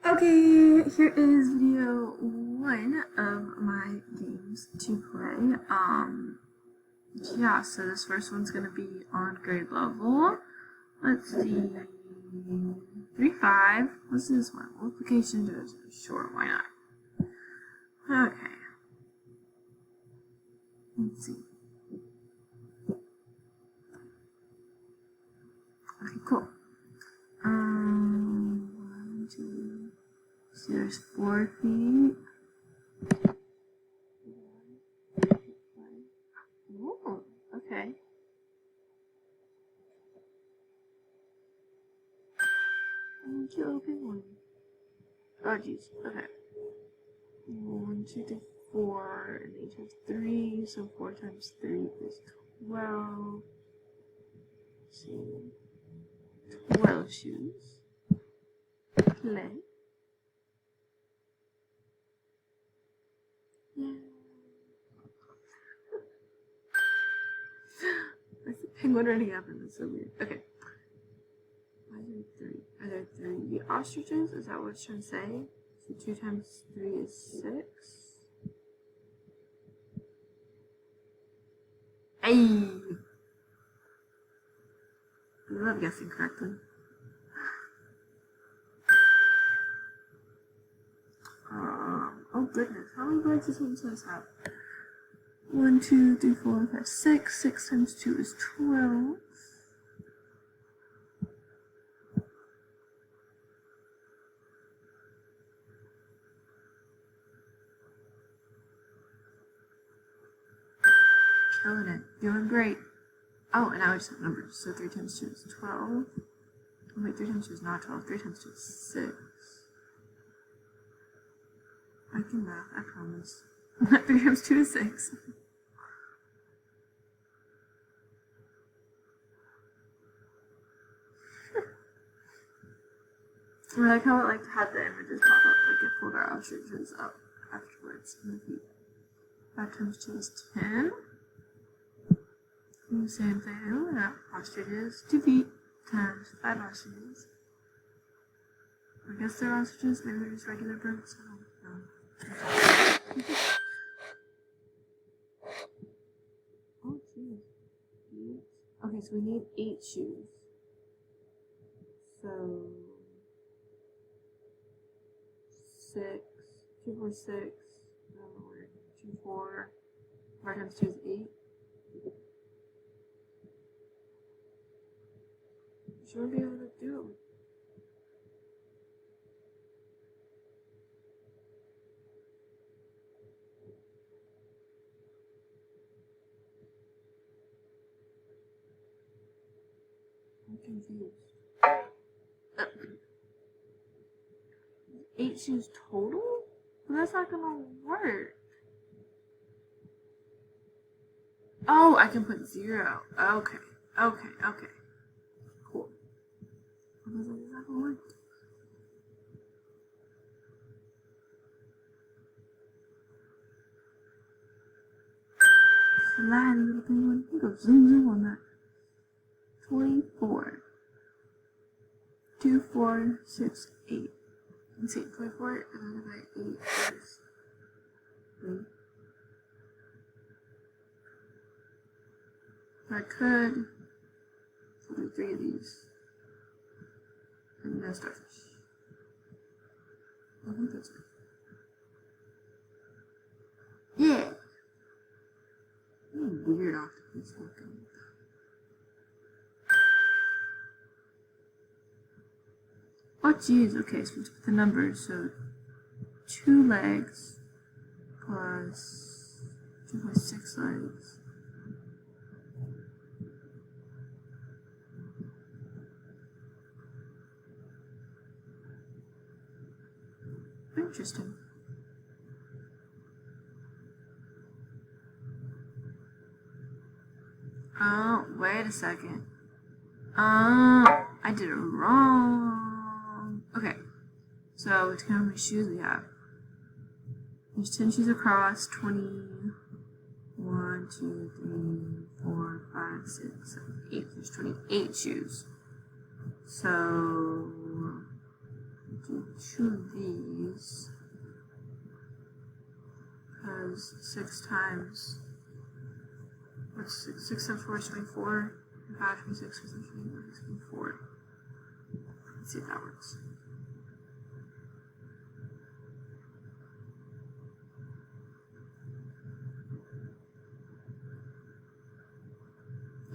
Okay, here is video one of my games to play. Yeah, so this first one's gonna be on grade level. Let's see, 3-5. What's this one? Multiplication division. Sure, why not? Okay. Let's see. Okay, cool. 1, 2. So there's 4 feet. Ooh, okay. Cute little penguin. Oh, jeez. Okay. 1, 2, 3, 4, and each has 3, so 4 times 3 is 12. Let's see. 12 shoes. Play. Yeah. There's a penguin running up, and it's so weird. Okay. Why is there 3? Are there 3 ostriches? Is that what it's trying to say? So 2 times 3 is 6. Hey! I love guessing correctly. Oh goodness, how many legs does one size have? 1, 2, 3, 4, 5, 6. 6 times 2 is 12. Killing it. Doing great. Oh, and now I just have numbers. So 3 times 2 is 12. Oh, wait, 3 times 2 is not 12. 3 times 2 is 6. I can math, I promise. 3 times 2 is 6. I like how it had the images pop up, like it pulled our ostriches up afterwards in the feet. 5 times 2 is 10. And the same thing, yeah, ostriches, 2 feet times 5 ostriches. I guess they're ostriches, maybe they're just regular birds, I don't know. Oh, jeez. Okay, so we need 8 shoes. So 6, 2, 4, 6, 2, 4, 5 times 2 is 8. Should we be able to do it? I'm confused. 8 shoes total? But that's not gonna work. Oh, I can put 0. Okay. Cool. I was like, is that gonna work? Slide, little penguin. You go zoom on that. 24. 2, 4, 6, 8. Let's see, 24 divided by 8 is 3. I could do 3 of these. And no starfish. I think that's right. Yeah! Weird octopus looking. Oh jeez, okay, so let's put the numbers. So 2 legs plus 2.6 legs. Interesting. Oh, wait a second. I did it wrong. Okay, so let's count how many shoes we have. There's 10 shoes across, 20, 1, 2, 3, 4, 5, 6, 7, 8. There's 28 shoes. So do 2 of these. Because 6 times. What's 6 times 4 is 24. 5 times 6 is 24. Let's see if that works.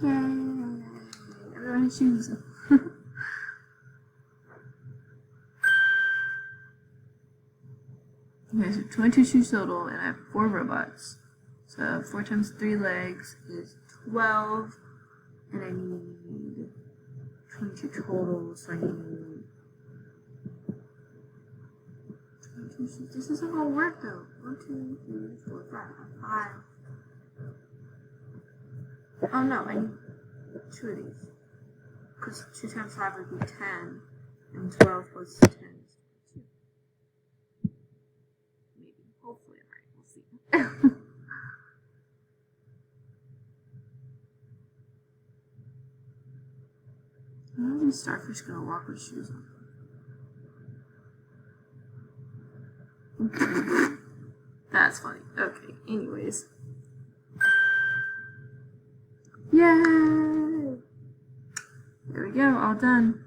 Yay! Everyone chooses them. Okay, so 22 shoes total, and I have 4 robots. So 4 times 3 legs is 12, and I need 22 total, so I need 22 shoes. This isn't gonna work though. 1, 2, 3, 4, 5. Oh no, I need 2 of these. Because 2 times 5 would be 10, and 12 plus 10 is 22. Maybe. Hopefully I'm right. We'll see. How are these starfish gonna walk with shoes on? Okay. That's funny. Okay, anyways. Yay! There we go, all done.